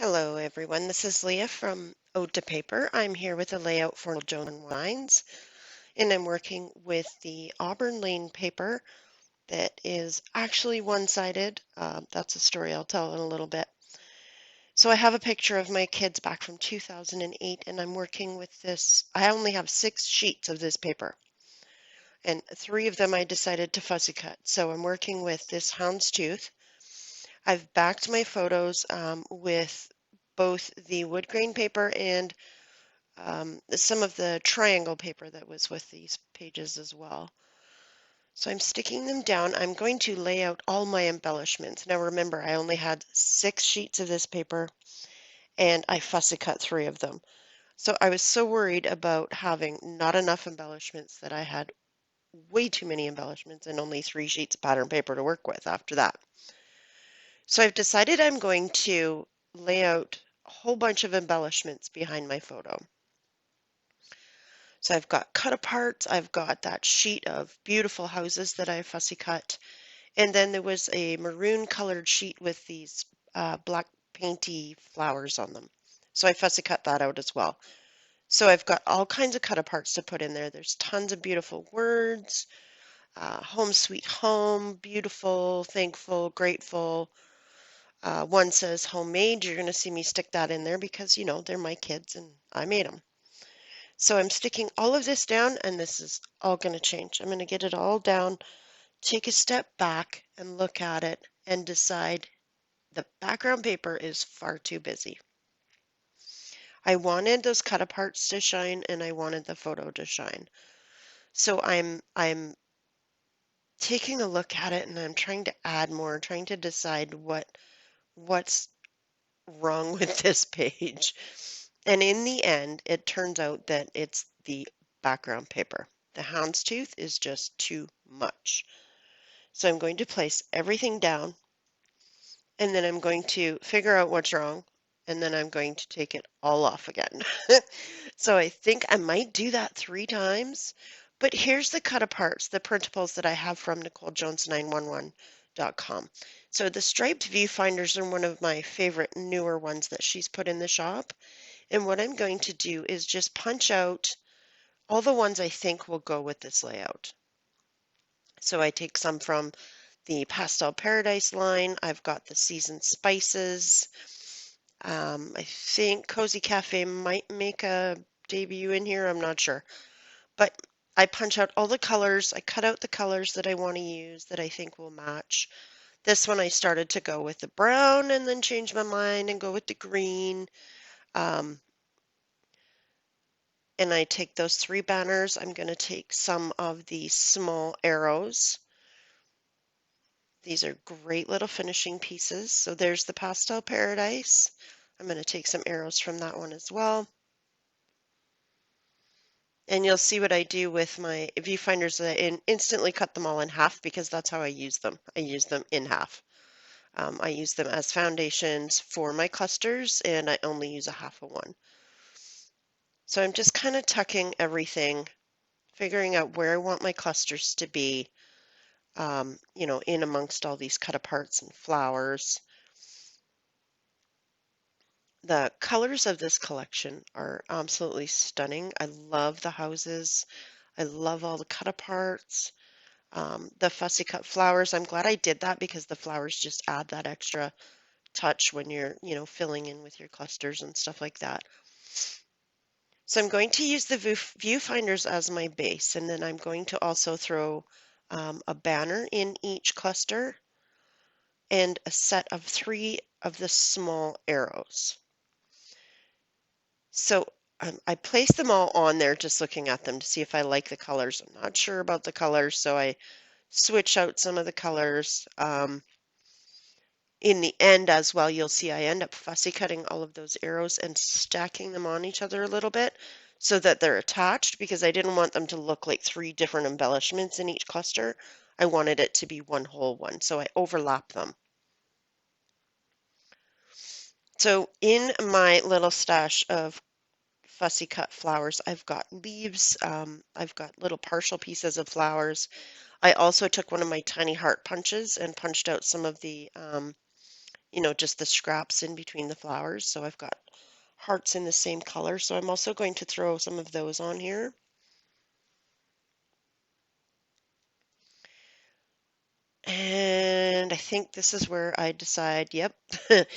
Hello everyone, this is Leah from Ode to Paper. I'm here with a layout for Nicole Jones wines, and I'm working with the Auburn Lane paper that is actually one-sided. That's a story I'll tell in a little bit. So I have a picture of my kids back from 2008, and I'm working with this. I only have 6 sheets of this paper, and 3 of them I decided to fussy cut. So I'm working with this houndstooth. I've backed my photos with both the wood grain paper and some of the triangle paper that was with these pages as well. So I'm sticking them down. I'm going to lay out all my embellishments. Now remember, I only had 6 sheets of this paper and I fussy cut 3 of them. So I was so worried about having not enough embellishments that I had way too many embellishments and only 3 sheets of pattern paper to work with after that. So I've decided I'm going to lay out a whole bunch of embellishments behind my photo. So I've got cut aparts, I've got that sheet of beautiful houses that I fussy cut, and then there was a maroon colored sheet with these black painty flowers on them. So I fussy cut that out as well. So I've got all kinds of cut aparts to put in there. There's tons of beautiful words, home sweet home, beautiful, thankful, grateful. One says homemade. You're going to see me stick that in there because, they're my kids and I made them. So I'm sticking all of this down, and this is all going to change. I'm going to get it all down, take a step back and look at it and decide the background paper is far too busy. I wanted those cut aparts to shine and I wanted the photo to shine. So I'm taking a look at it and I'm trying to add more, trying to decide what's wrong with this page. And in the end, it turns out that it's the background paper. The houndstooth is just too much. So I'm going to place everything down and then I'm going to figure out what's wrong and then I'm going to take it all off again. So I think I might do that 3 times, but here's the cut aparts, the printables that I have from NicoleJones911.com. So the striped viewfinders are one of my favorite newer ones that she's put in the shop. And what I'm going to do is just punch out all the ones I think will go with this layout. So I take some from the Pastel Paradise line. I've got the Seasoned Spices. I think Cozy Cafe might make a debut in here. I'm not sure. But I punch out all the colors. I cut out the colors that I want to use that I think will match. This one I started to go with the brown and then change my mind and go with the green. And I take those 3 banners. I'm going to take some of the small arrows. These are great little finishing pieces. So there's the Pastel Paradise. I'm going to take some arrows from that one as well. And you'll see what I do with my viewfinders. I instantly cut them all in half because that's how I use them. I use them in half. I use them as foundations for my clusters, and I only use a half of one. So I'm just kind of tucking everything, figuring out where I want my clusters to be, in amongst all these cut aparts and flowers. The colors of this collection are absolutely stunning. I love the houses. I love all the cut aparts. The fussy cut flowers, I'm glad I did that because the flowers just add that extra touch when you're, filling in with your clusters and stuff like that. So I'm going to use the viewfinders as my base, and then I'm going to also throw a banner in each cluster and a set of 3 of the small arrows. So I place them all on there just looking at them to see if I like the colors. I'm not sure about the colors, so I switch out some of the colors. In the end as well, you'll see I end up fussy cutting all of those arrows and stacking them on each other a little bit so that they're attached because I didn't want them to look like 3 different embellishments in each cluster. I wanted it to be one whole one, so I overlap them. So in my little stash of fussy cut flowers, I've got leaves, I've got little partial pieces of flowers. I also took one of my tiny heart punches and punched out some of the just the scraps in between the flowers. So I've got hearts in the same color. So I'm also going to throw some of those on here. And I think this is where I decide, yep, the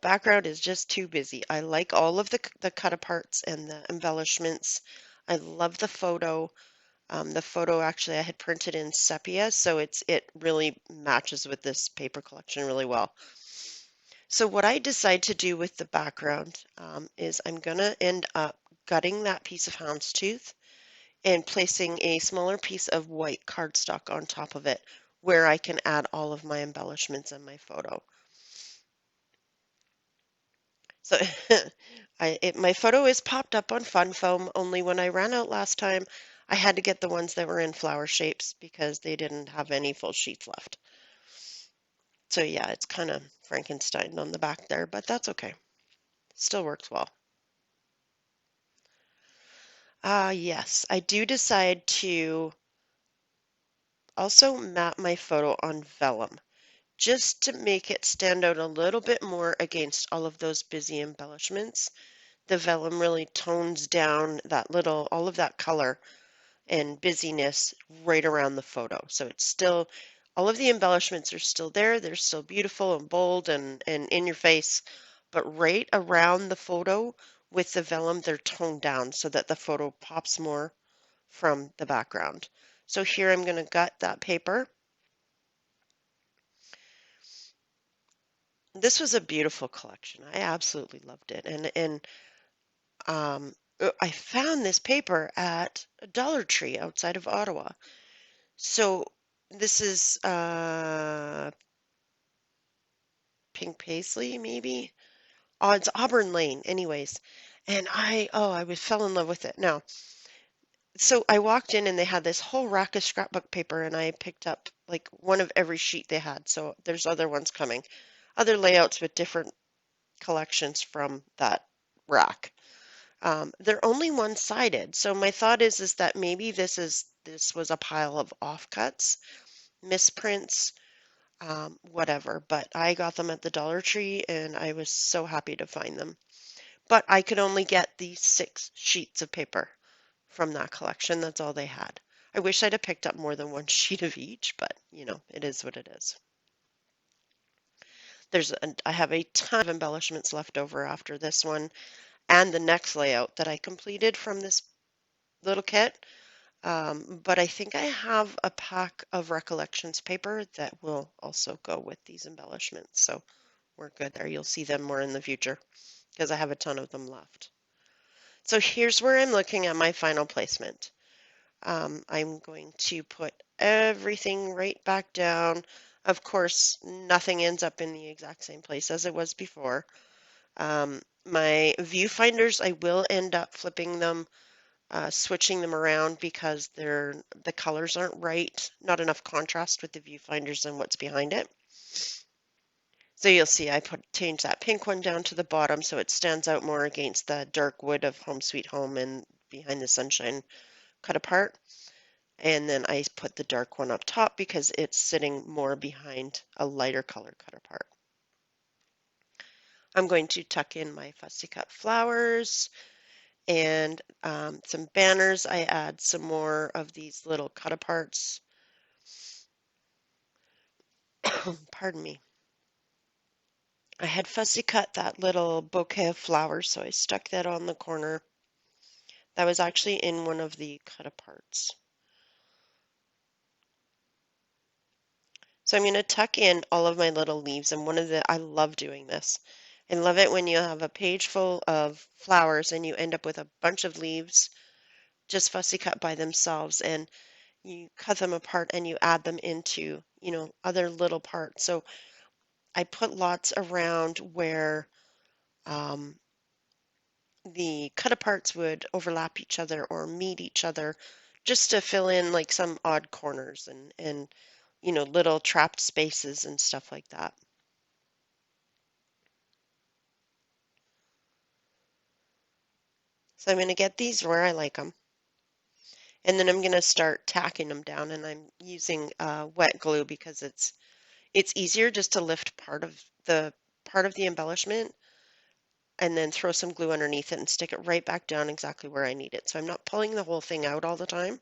background is just too busy. I like all of the cut aparts and the embellishments. I love the photo. The photo actually I had printed in sepia, so it really matches with this paper collection really well. So what I decide to do with the background is I'm gonna end up gutting that piece of houndstooth and placing a smaller piece of white cardstock on top of it where I can add all of my embellishments in my photo. So my photo is popped up on Fun Foam, only when I ran out last time, I had to get the ones that were in flower shapes because they didn't have any full sheets left. So yeah, it's kind of Frankenstein on the back there, but that's okay. Still works well. Yes, I do decide to also map my photo on vellum, just to make it stand out a little bit more against all of those busy embellishments. The vellum really tones down all of that color and busyness right around the photo. So it's still, all of the embellishments are still there. They're still beautiful and bold and in your face. But right around the photo with the vellum, they're toned down so that the photo pops more from the background. So here I'm going to gut that paper. This was a beautiful collection. I absolutely loved it. I found this paper at a Dollar Tree outside of Ottawa. So this is Pink Paisley, maybe? Oh, it's Auburn Lane, anyways. And I was fell in love with it. Now, so I walked in and they had this whole rack of scrapbook paper, and I picked up like one of every sheet they had. So there's other ones coming, other layouts with different collections from that rack. They're only one-sided, so my thought is that maybe this was a pile of offcuts, misprints, whatever. But I got them at the Dollar Tree, and I was so happy to find them. But I could only get the 6 sheets of paper from that collection. That's all they had. I wish I'd have picked up more than one sheet of each, but it is what it is. I have a ton of embellishments left over after this one and the next layout that I completed from this little kit. But I think I have a pack of recollections paper that will also go with these embellishments. So we're good there. You'll see them more in the future because I have a ton of them left. So here's where I'm looking at my final placement. I'm going to put everything right back down. Of course, nothing ends up in the exact same place as it was before. My viewfinders, I will end up flipping them, switching them around because the colors aren't right, not enough contrast with the viewfinders and what's behind it. So you'll see I change that pink one down to the bottom so it stands out more against the dark wood of Home Sweet Home and Behind the Sunshine cut apart. And then I put the dark one up top because it's sitting more behind a lighter color cut apart. I'm going to tuck in my fussy cut flowers and some banners. I add some more of these little cut aparts. Pardon me. I had fussy cut that little bouquet of flowers, so I stuck that on the corner. That was actually in one of the cut aparts. So I'm going to tuck in all of my little leaves, and I love doing this. I love it when you have a page full of flowers and you end up with a bunch of leaves just fussy cut by themselves, and you cut them apart and you add them into, other little parts. So I put lots around where the cut aparts would overlap each other or meet each other just to fill in like some odd corners and little trapped spaces and stuff like that. So I'm going to get these where I like them. And then I'm going to start tacking them down, and I'm using wet glue because it's easier just to lift part of the part of the embellishment and then throw some glue underneath it and stick it right back down exactly where I need it. So I'm not pulling the whole thing out all the time.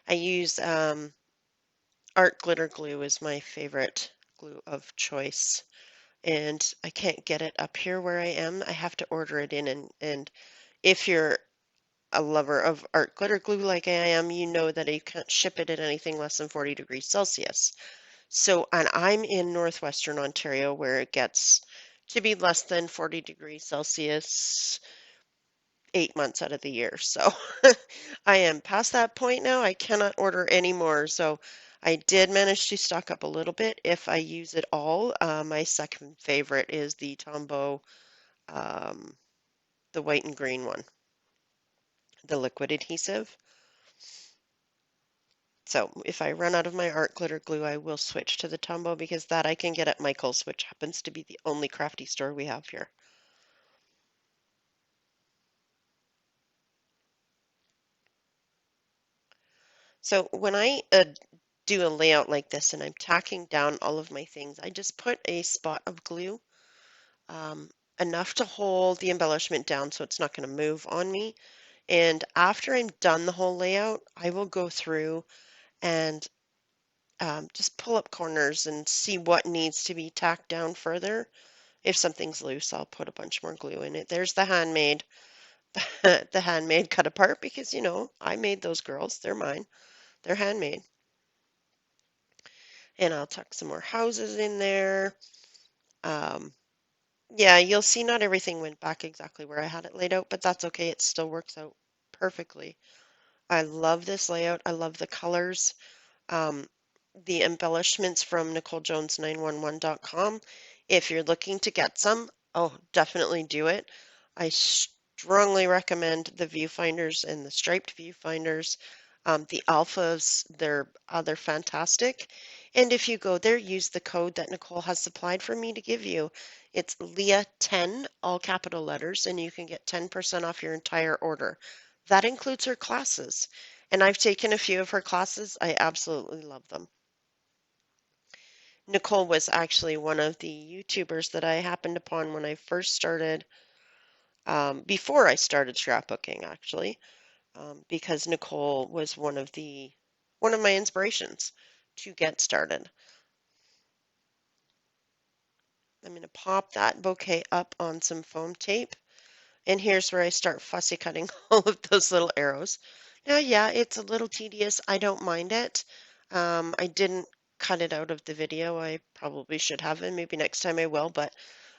I use art glitter glue is my favorite glue of choice. And I can't get it up here where I am. I have to order it in and if you're a lover of art glitter glue like I am, you know that you can't ship it at anything less than 40 degrees Celsius. So, and I'm in northwestern Ontario where it gets to be less than 40 degrees Celsius 8 months out of the year. So I am past that point now. I cannot order any more. So I did manage to stock up a little bit if I use it all. My second favorite is the Tombow, um, the white and green one, the liquid adhesive. So if I run out of my art glitter glue, I will switch to the Tombow because that I can get at Michael's, which happens to be the only crafty store we have here. So when I do a layout like this and I'm tacking down all of my things, I just put a spot of glue, um, enough to hold the embellishment down so it's not going to move on me. And after I'm done the whole layout, I will go through and just pull up corners and see what needs to be tacked down further. If something's loose, I'll put a bunch more glue in it. There's the handmade, the handmade cut apart because, you know, I made those girls. They're mine. They're handmade. And I'll tuck some more houses in there. Um, yeah, you'll see not everything went back exactly where I had it laid out, but that's okay. It still works out perfectly. I love this layout. I love the colors. Um, the embellishments from NicoleJones911.com. If you're looking to get some, oh, definitely do it. I strongly recommend the viewfinders and the striped viewfinders. The alphas, they're fantastic. And if you go there, use the code that Nicole has supplied for me to give you. It's Leah10, all capital letters, and you can get 10% off your entire order. That includes her classes. And I've taken a few of her classes. I absolutely love them. Nicole was actually one of the YouTubers that I happened upon when I first started, before I started scrapbooking, actually, because Nicole was one of my inspirations to get started. I'm going to pop that bouquet up on some foam tape. And here's where I start fussy cutting all of those little arrows. Now, yeah, it's a little tedious. I don't mind it. I didn't cut it out of the video. I probably should have, and maybe next time I will, but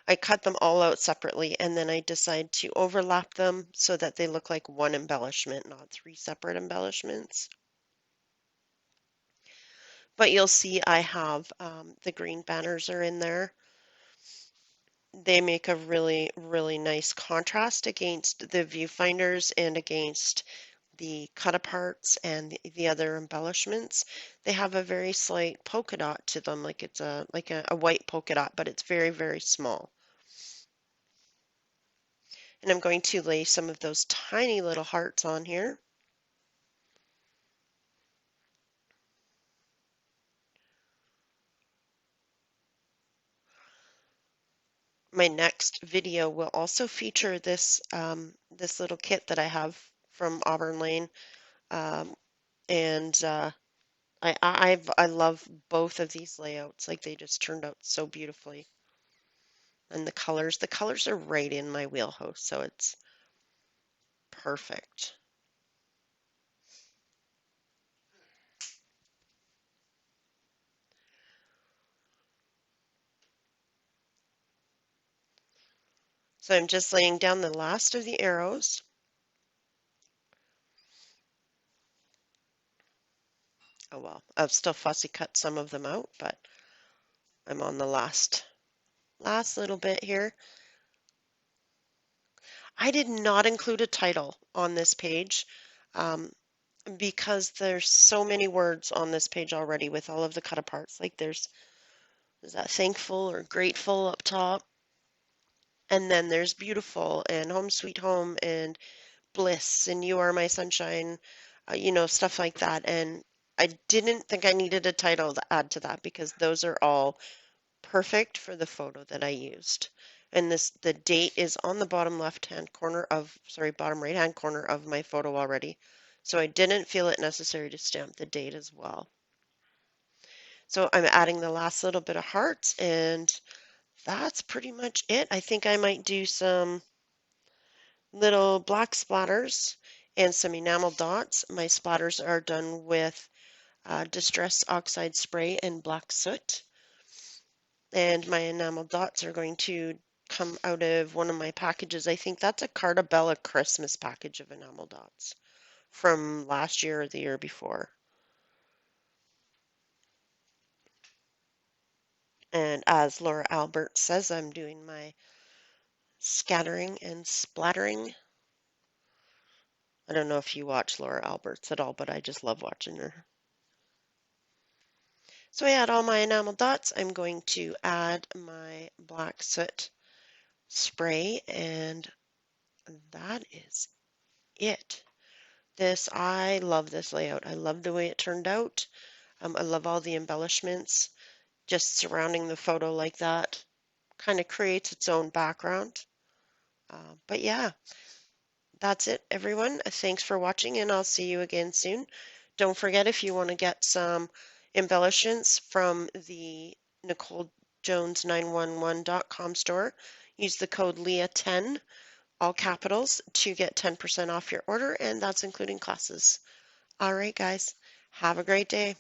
I cut them all out separately, and then I decide to overlap them so that they look like one embellishment, not three separate embellishments. But you'll see I have the green banners are in there. They make a really, really nice contrast against the viewfinders and against the cut aparts and the other embellishments. They have a very slight polka dot to them, like it's a white polka dot, but it's very, very small. And I'm going to lay some of those tiny little hearts on here. My next video will also feature this little kit that I have from Auburn Lane, um, and I love both of these layouts. Like they just turned out so beautifully, and the colors are right in my wheelhouse, so it's perfect. So I'm just laying down the last of the arrows. Oh well, I've still fussy cut some of them out, but I'm on the last little bit here. I did not include a title on this page um, because there's so many words on this page already with all of the cut aparts. Like is that thankful or grateful up top, and then there's beautiful and home sweet home and bliss and you are my sunshine, you know, stuff like that. And I didn't think I needed a title to add to that because those are all perfect for the photo that I used. And the date is on the bottom left-hand corner of, sorry, bottom right-hand corner of my photo already. So I didn't feel it necessary to stamp the date as well. So I'm adding the last little bit of hearts, and that's pretty much it. I think I might do some little black splatters and some enamel dots. My splatters are done with Distress Oxide Spray and Black Soot. And my enamel dots are going to come out of one of my packages. I think that's a Cartabella Christmas package of enamel dots from last year or the year before. And as Laura Albert says, I'm doing my scattering and splattering. I don't know if you watch Laura Alberts at all, but I just love watching her. So I add all my enamel dots. I'm going to add my black soot spray, and that is it. I love this layout. I love the way it turned out. I love all the embellishments just surrounding the photo like that. Kind of creates its own background. But yeah, that's it, everyone. Thanks for watching, and I'll see you again soon. Don't forget, if you want to get some embellishments from the Nicole Jones 911.com store, use the code LEAH10, all capitals, to get 10% off your order, and that's including classes. All right, guys, have a great day.